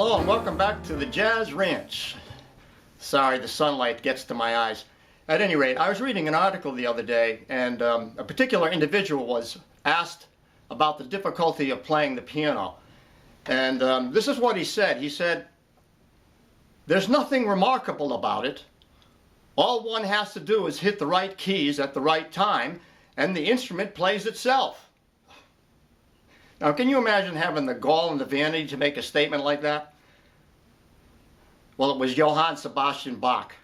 Hello and welcome back to the Jazz Ranch. Sorry, the sunlight gets to my eyes. At any rate, I was reading an article the other day, and a particular individual was asked about the difficulty of playing the piano. And this is what he said. He said, "There's nothing remarkable about it. All one has to do is hit the right keys at the right time, and the instrument plays itself." Now, can you imagine having the gall and the vanity to make a statement like that? Well, it was Johann Sebastian Bach.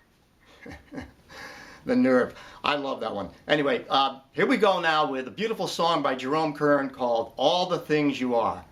The nerve. I love that one. Anyway, here we go now with a beautiful song by Jerome Kern called All the Things You Are.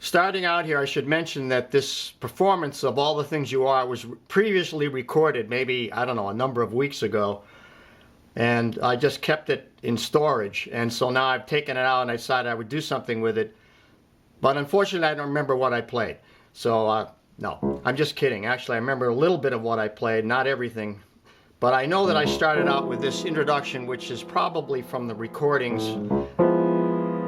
Starting out here, I should mention that this performance of All the Things You Are was previously recorded, maybe, I don't know, a number of weeks ago. And I just kept it in storage. And so now I've taken it out and I decided I would do something with it. But unfortunately, I don't remember what I played. So, no, I'm just kidding. Actually, I remember a little bit of what I played, not everything. But I know that I started out with this introduction, which is probably from the recordings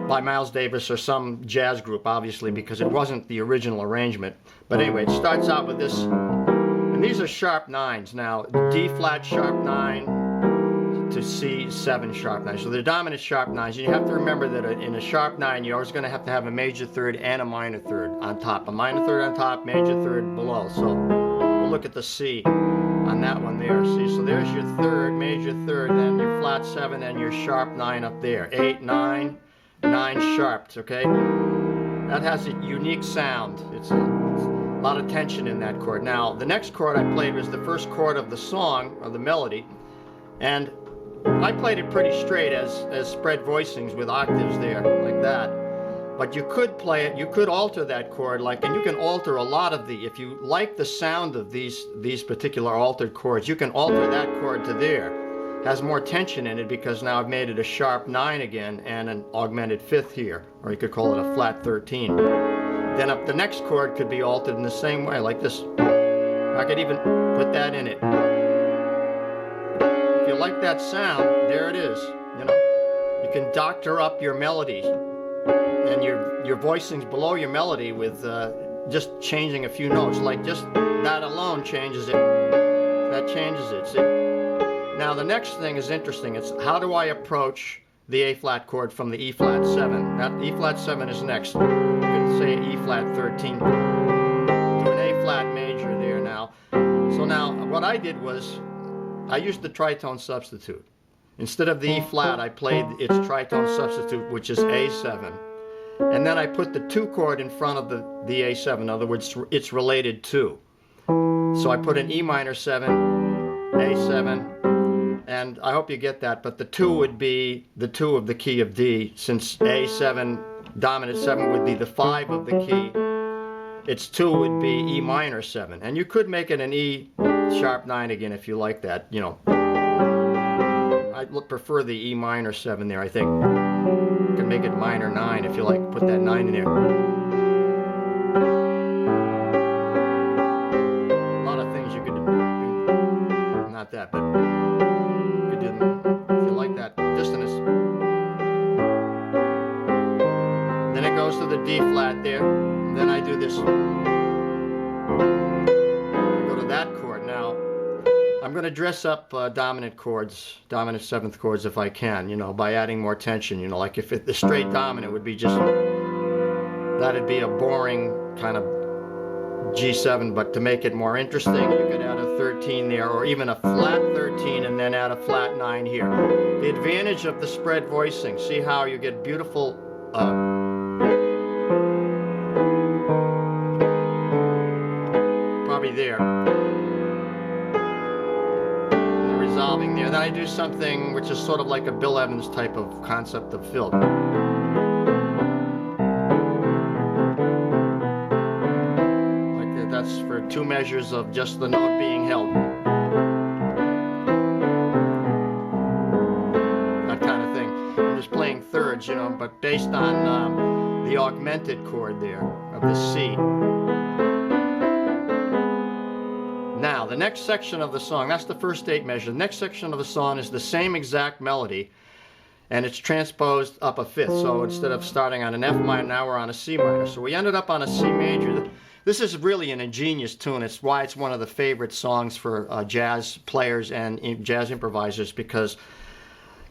by Miles Davis or some jazz group, obviously, because it wasn't the original arrangement. But anyway, it starts out with this, and these are sharp nines. Now, D flat sharp 9 to C7 sharp 9. So they're dominant sharp nines. And you have to remember that in a sharp 9, you're always going to have a major third and a minor third on top. A minor third on top, major third below. So we'll look at the C on that one there. See, so there's your third, major third, then your flat 7, and your sharp 9 up there. 8, 9. 9 sharps, okay? That has a unique sound. It's a lot of tension in that chord. Now, the next chord I played was the first chord of the song, or the melody, and I played it pretty straight as spread voicings with octaves there, like that. But you could play it, you could alter that chord, and you can alter a lot of if you like the sound of these particular altered chords, you can alter that chord to there. has more tension in it because now I've made it a sharp 9 again and an augmented 5th here, or you could call it a flat 13. Then up the next chord could be altered in the same way, like this. I could even put that in it. If you like that sound, there it is. You know, you can doctor up your melodies and your voicings below your melody with just changing a few notes. Like just that alone changes it. That changes it. See? Now the next thing is interesting. It's how do I approach the A flat chord from the E flat 7? That E flat 7 is next. You can say E flat 13 to an A flat major there now. So now what I did was I used the tritone substitute. Instead of the E flat, I played its tritone substitute, which is A7. And then I put the 2 chord in front of the A7. In other words, it's related to. So I put an E minor 7, A7, and I hope you get that, but the 2 would be the 2 of the key of D, since A7, dominant 7 would be the 5 of the key. Its 2 would be E minor 7. And you could make it an E sharp 9 again if you like that, you know. I prefer the E minor 7 there, I think. You can make it minor 9 if you like, put that 9 in there. A lot of things you could do. Not that, but you could do them if you like that. Just in this. Then it goes to the D flat there. Then I do this. I go to that chord. Now, I'm going to dress up dominant chords, dominant 7th chords if I can, you know, by adding more tension. You know, like if the straight dominant would be just, that'd be a boring kind of G7, but to make it more interesting, you could add a 13 there, or even a flat 13 and then add a flat 9 here. The advantage of the spread voicing, see how you get beautiful probably there. The resolving there. Then I do something which is sort of like a Bill Evans type of concept of fill. That's for 2 measures of just the note being held. That kind of thing. I'm just playing thirds, you know, but based on the augmented chord there of the C. Now, the next section of the song, that's the first 8 measure. The next section of the song is the same exact melody, and it's transposed up a 5th. So instead of starting on an F minor, now we're on a C minor. So we ended up on a C major. This is really an ingenious tune. It's why it's one of the favorite songs for jazz players and jazz improvisers, because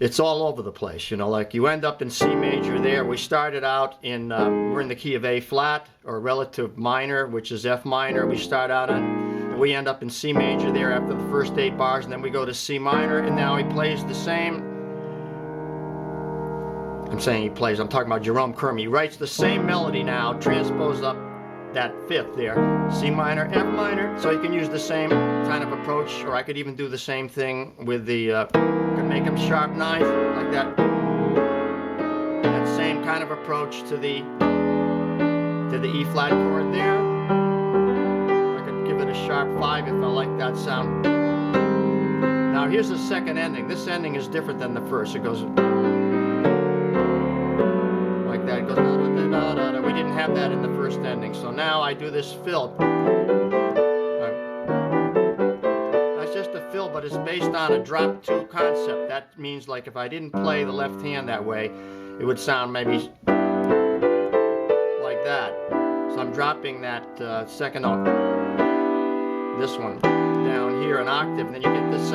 it's all over the place. You know, like you end up in C major there. We started out in, we're in the key of A flat, or relative minor, which is F minor. We start out on, we end up in C major there after the first 8 bars, and then we go to C minor, and now he plays the same. I'm saying he plays, I'm talking about Jerome Kerm. He writes the same melody now, transposed up that 5th there, C minor, F minor, so you can use the same kind of approach, or I could even do the same thing with the, could make them sharp 9th, like that. That same kind of approach to the E flat chord there. I could give it a sharp 5 if I like that sound. Now here's the second ending. This ending is different than the first. It goes like that. It goes da da da da da. We didn't have that in the first ending, so now I do this fill. That's just a fill, but it's based on a drop 2 concept. That means, like, if I didn't play the left hand that way, it would sound maybe like that. So I'm dropping that second note, this one, down here an octave, and then you get this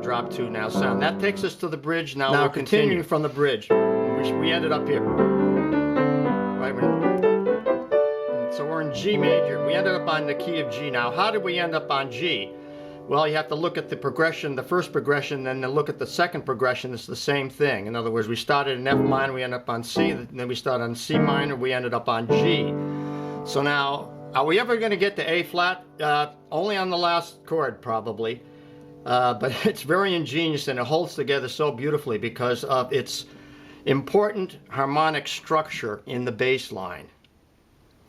drop 2 now sound. That takes us to the bridge. Now we'll continue from the bridge. We ended up here. Right. So we're in G major. We ended up on the key of G. Now, how did we end up on G? Well, you have to look at the progression, the first progression, then look at the second progression. It's the same thing. In other words, we started in F minor, we ended up on C, then we started on C minor, we ended up on G. So now, are we ever going to get to A flat? Only on the last chord, probably. But it's very ingenious, and it holds together so beautifully because of its important harmonic structure in the bass line.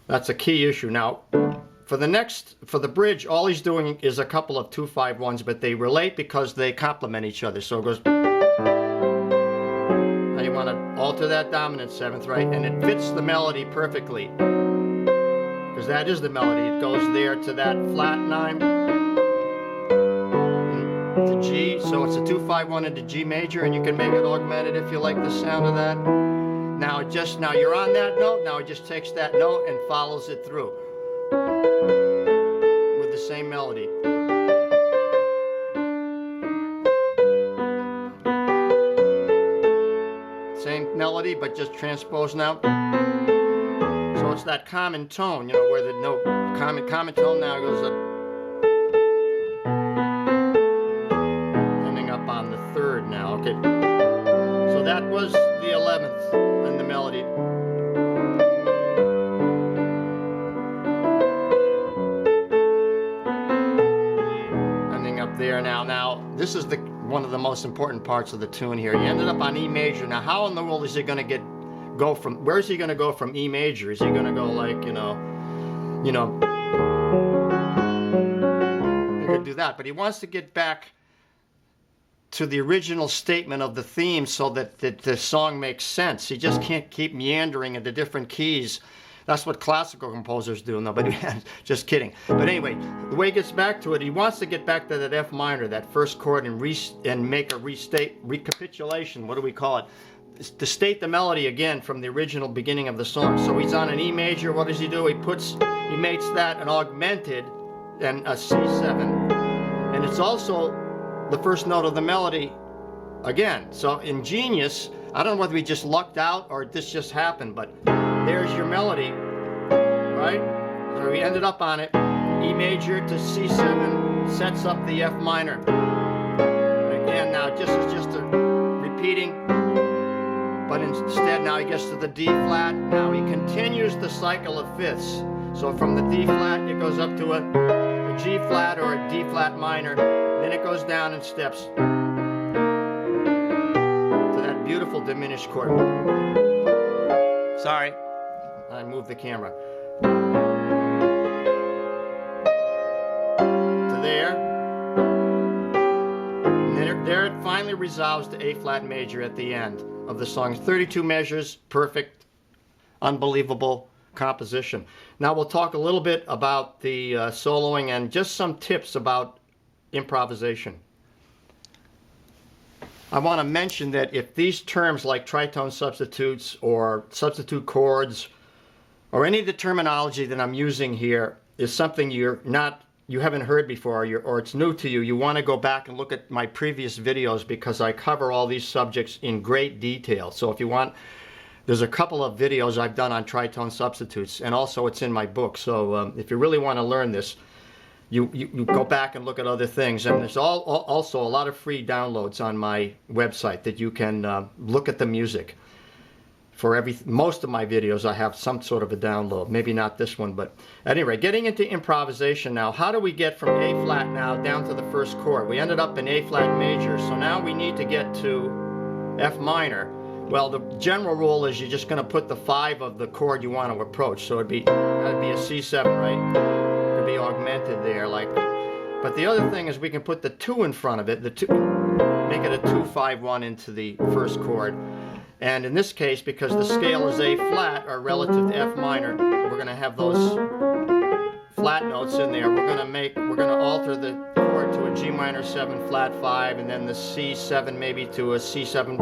That's a key issue. Now, for the bridge, all he's doing is a couple of 2-5-1s, but they relate because they complement each other. So it goes. Now you want to alter that dominant seventh, right? And it fits the melody perfectly, because that is the melody. It goes there to that flat 9 to G. So it's a 2-5-1 into G major, and you can make it augmented if you like the sound of that. Now you're on that note. Now it just takes that note and follows it through with the same melody. Same melody, but just transposed now. So it's that common tone, you know, where the note common tone now goes up, ending up on the 3rd now. Okay. So that was the 11th in the melody. Ending up there now. Now this is one of the most important parts of the tune here. He ended up on E major. Now how in the world is he going to go from? Where is he going to go from E major? Is he going to go like you could do that, but he wants to get back to the original statement of the theme so that the song makes sense. He just can't keep meandering into different keys. That's what classical composers do. No, but just kidding. But anyway, the way he gets back to it, he wants to get back to that F minor, that first chord, and make a recapitulation. What do we call it? To state the melody again from the original beginning of the song. So he's on an E major. What does he do? He makes that an augmented and a C7, and it's also the first note of the melody again. So ingenious. I don't know whether we just lucked out or this just happened, but there's your melody, right? So we ended up on it. E major to C7 sets up the F minor. And again, now it's just a repeating, but instead now he gets to the D flat. Now he continues the cycle of fifths. So from the D flat, it goes up to a G flat or a D flat minor. Then it goes down in steps to that beautiful diminished chord. Sorry, I moved the camera. To there. And then there it finally resolves to A flat major at the end of the song. 32 measures, perfect, unbelievable composition. Now we'll talk a little bit about the soloing and just some tips about improvisation. I want to mention that if these terms like tritone substitutes or substitute chords or any of the terminology that I'm using here is something you haven't heard before, or it's new to you, you want to go back and look at my previous videos because I cover all these subjects in great detail. So if you want, there's a couple of videos I've done on tritone substitutes, and also it's in my book. So if you really want to learn this, you go back and look at other things, and there's also a lot of free downloads on my website that you can look at the music. For most of my videos I have some sort of a download, maybe not this one, but anyway, getting into improvisation now. How do we get from A flat now down to the first chord? We ended up in A flat major, so now we need to get to F minor. Well, the general rule is you're just going to put the 5 of the chord you want to approach, so that'd be a C7, right? Be augmented there, like. But the other thing is we can put the 2 in front of it, make it a 2-5-1 into the first chord. And in this case, because the scale is A flat or relative to F minor, we're going to have those flat notes in there. We're going to alter the chord to a G minor 7 flat 5, and then the C7 maybe to a C7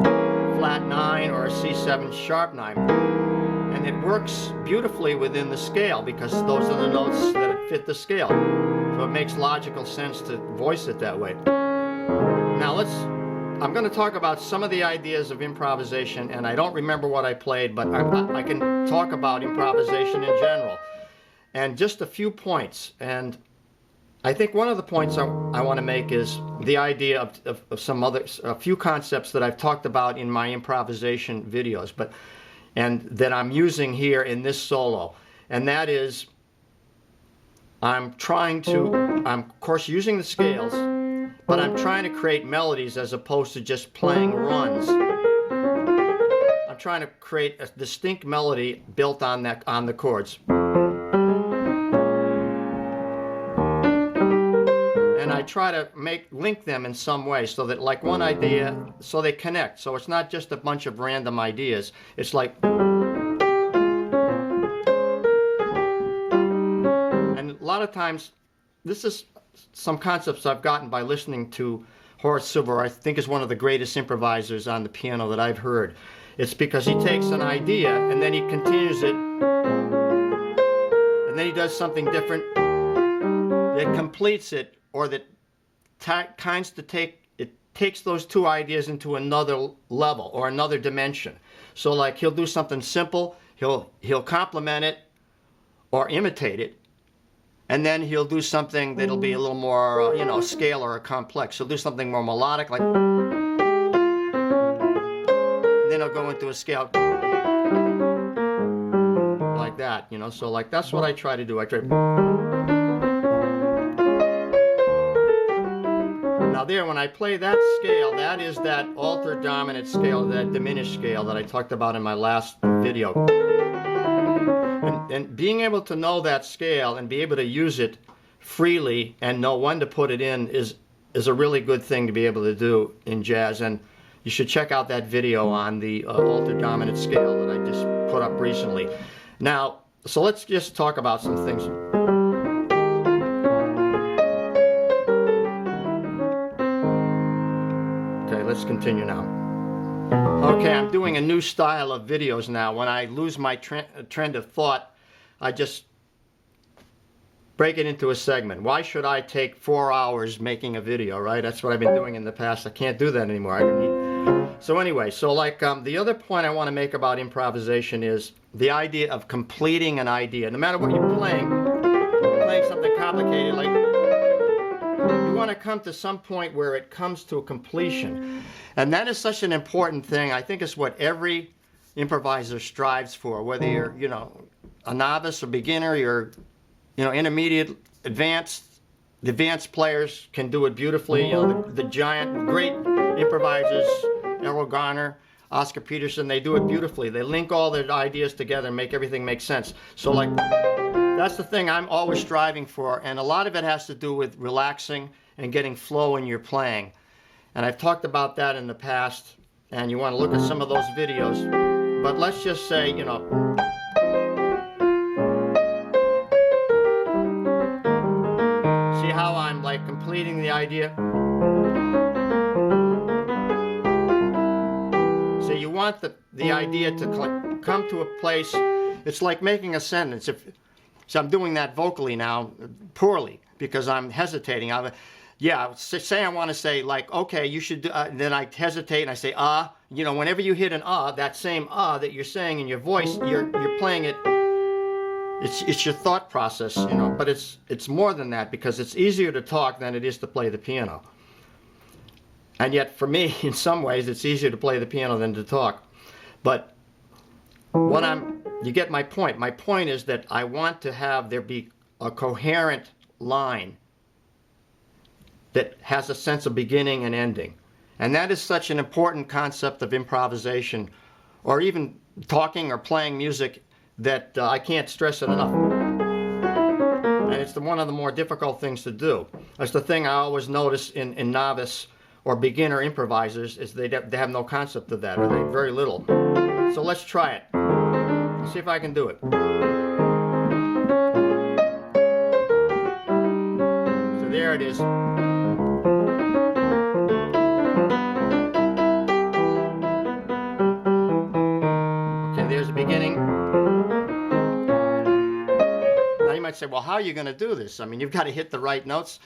flat 9 or a C7 sharp 9. And it works beautifully within the scale because those are the notes that fit the scale. So it makes logical sense to voice it that way. Now I'm going to talk about some of the ideas of improvisation, and I don't remember what I played, but I can talk about improvisation in general. And just a few points. And I think one of the points I want to make is the idea of a few concepts that I've talked about in my improvisation videos, and that I'm using here in this solo. And that is, I'm of course using the scales, but I'm trying to create melodies as opposed to just playing runs. I'm trying to create a distinct melody built on the chords. try to link them in some way so that like one idea, so they connect. So it's not just a bunch of random ideas. It's like, and a lot of times, this is some concepts I've gotten by listening to Horace Silver. I think is one of the greatest improvisers on the piano that I've heard. It's because he takes an idea and then he continues it, and then he does something different that completes it, or that takes those two ideas into another level or another dimension. So like he'll do something simple, he'll complement it or imitate it, and then he'll do something that'll be a little more, scale or complex. He'll do something more melodic, like, and then he'll go into a scale like that, So like that's what I try to do. Now there, when I play that scale, that is that altered dominant scale, that diminished scale that I talked about in my last video. And being able to know that scale and be able to use it freely and know when to put it in is a really good thing to be able to do in jazz. And you should check out that video on the altered dominant scale that I just put up recently. Now, so let's just talk about some things. Let's continue now. Okay, I'm doing a new style of videos now. When I lose my trend of thought, I just break it into a segment. Why should I take 4 hours making a video, right? That's what I've been doing in the past. I can't do that anymore. So anyway, the other point I want to make about improvisation is the idea of completing an idea. No matter what you're playing something complicated, like, you want to come to some point where it comes to a completion. And that is such an important thing. I think it's what every improviser strives for, whether you're, a novice or beginner, you're, intermediate, advanced. The advanced players can do it beautifully. The giant, great improvisers, Errol Garner, Oscar Peterson, they do it beautifully. They link all their ideas together and make everything make sense. So like, that's the thing I'm always striving for, and a lot of it has to do with relaxing and getting flow in your playing. And I've talked about that in the past, and you want to look at some of those videos. But let's just say, see how I'm like completing the idea? So you want the idea to come to a place. It's like making a sentence. So I'm doing that vocally now, poorly, because I'm hesitating. Say I want to say, like, okay, you should do, then I hesitate and I say, whenever you hit an that same that you're saying in your voice, you're playing it, it's your thought process, but it's more than that, because it's easier to talk than it is to play the piano. And yet, for me, in some ways, it's easier to play the piano than to talk. But you get my point. My point is that I want to have there be a coherent line that has a sense of beginning and ending. And that is such an important concept of improvisation, or even talking or playing music, that I can't stress it enough. And it's one of the more difficult things to do. That's the thing I always notice in novice or beginner improvisers, is they have no concept of that, or they have very little. So let's try it. Let's see if I can do it. So there it is. Okay, there's the beginning. Now you might say, well, how are you going to do this? I mean, you've got to hit the right notes.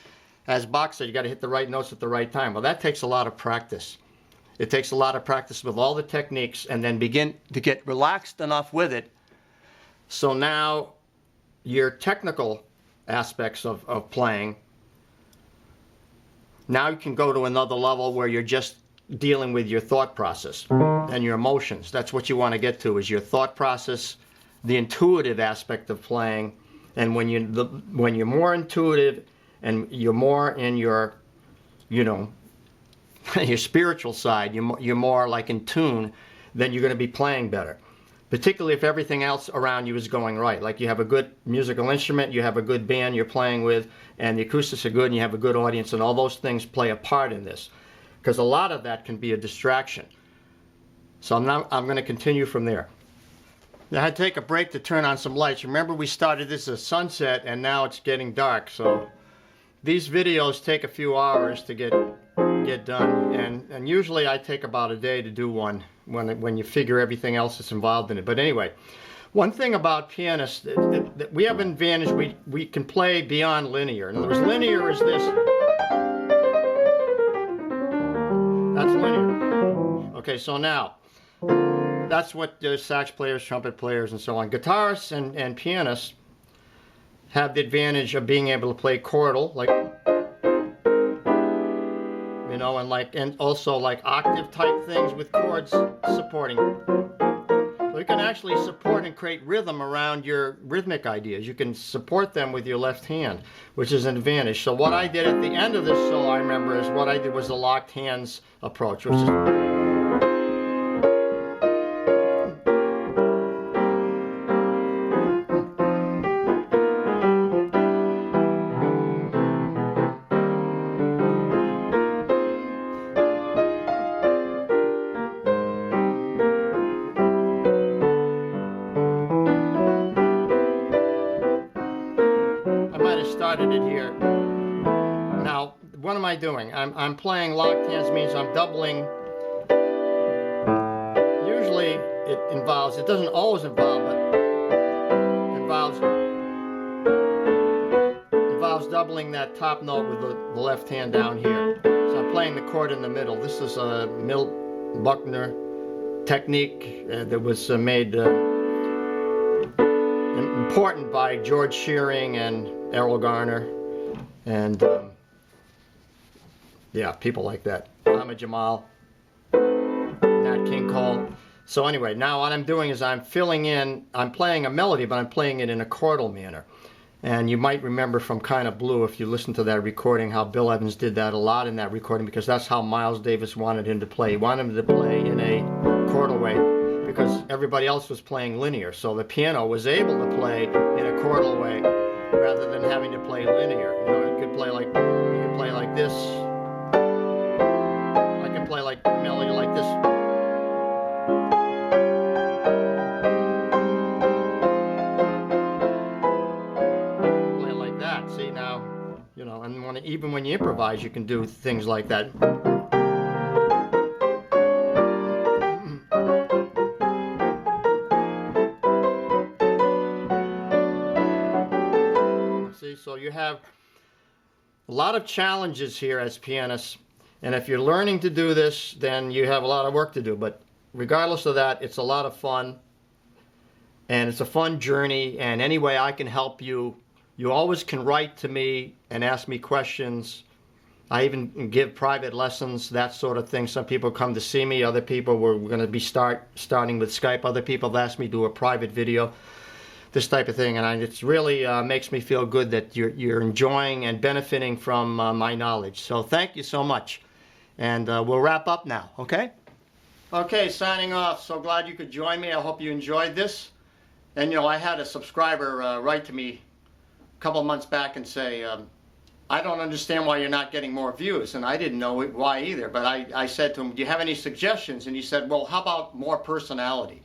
As Bach said, you got to hit the right notes at the right time. Well, that takes a lot of practice. It takes a lot of practice with all the techniques, and then begin to get relaxed enough with it. So now your technical aspects of playing, now you can go to another level where you're just dealing with your thought process and your emotions. That's what you want to get to, is your thought process, the intuitive aspect of playing. And when you're more intuitive and you're more in your, your spiritual side, you're more like in tune, then you're going to be playing better. particularly if everything else around you is going right. Like you have a good musical instrument, you have a good band you're playing with, and the acoustics are good, and you have a good audience, and all those things play a part in this. Because a lot of that can be a distraction. So I'm going to continue from there. Now I had to take a break to turn on some lights. Remember, we started this as sunset, and now it's getting dark. So these videos take a few hours to get done, and usually I take about a day to do one when you figure everything else that's involved in it. But anyway, one thing about pianists, that we have an advantage, we can play beyond linear. In other words, linear is this. That's linear. Okay, so now, that's what the sax players, trumpet players, and so on. Guitarists and pianists have the advantage of being able to play chordal, like, you know, and also like octave type things with chords supporting. So you can actually support and create rhythm around your rhythmic ideas. You can support them with your left hand, which is an advantage. So what I did at the end of this solo, I remember, is what I did was the locked hands approach, which is started it here. Now, what am I doing? I'm playing locked hands, means I'm doubling. Usually it doesn't always involve, but it involves doubling that top note with the left hand down here. So I'm playing the chord in the middle. This is a Buckner technique that was made important by George Shearing and Errol Garner, and yeah, people like that. Ahmed Jamal, Nat King Cole. So anyway, now what I'm doing is I'm playing a melody, but I'm playing it in a chordal manner. And you might remember from Kind of Blue, if you listen to that recording, how Bill Evans did that a lot in that recording, because that's how Miles Davis wanted him to play. He wanted him to play in a chordal way, because everybody else was playing linear. So the piano was able to play in a chordal way, rather than having to play linear. You know, you could play like this. I can play like a melody like this. Play like that. See now, you know, and even when you improvise, you can do things like that. So you have a lot of challenges here as pianists, and if you're learning to do this, then you have a lot of work to do. But regardless of that, it's a lot of fun, and it's a fun journey, and any way I can help you, you always can write to me and ask me questions. I even give private lessons, that sort of thing. Some people come to see me, other people, we're going to be starting with Skype. Other people have asked me to do a private video, this type of thing, and it's really makes me feel good that you're enjoying and benefiting from my knowledge. So thank you so much, and we'll wrap up now. Okay, signing off. So glad you could join me. I hope you enjoyed this. And you know, I had a subscriber write to me a couple months back and say, I don't understand why you're not getting more views, and I didn't know why either. But I said to him, do you have any suggestions? And he said, well, how about more personality?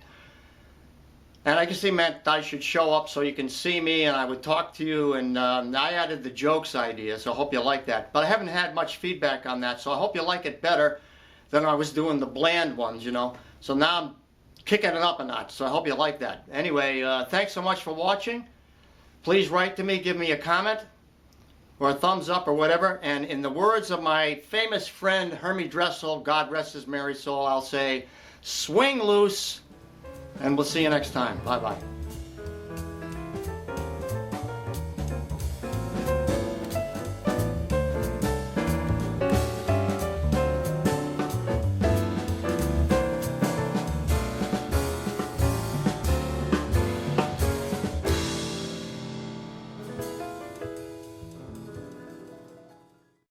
And I guess he meant I should show up so you can see me and I would talk to you, and I added the jokes idea, so I hope you like that. But I haven't had much feedback on that, so I hope you like it better than I was doing the bland ones, you know. So now I'm kicking it up a notch, so I hope you like that. Anyway, thanks so much for watching. Please write to me, give me a comment or a thumbs up or whatever. And in the words of my famous friend Hermie Dressel, God rest his merry soul, I'll say, swing loose. And we'll see you next time. Bye-bye.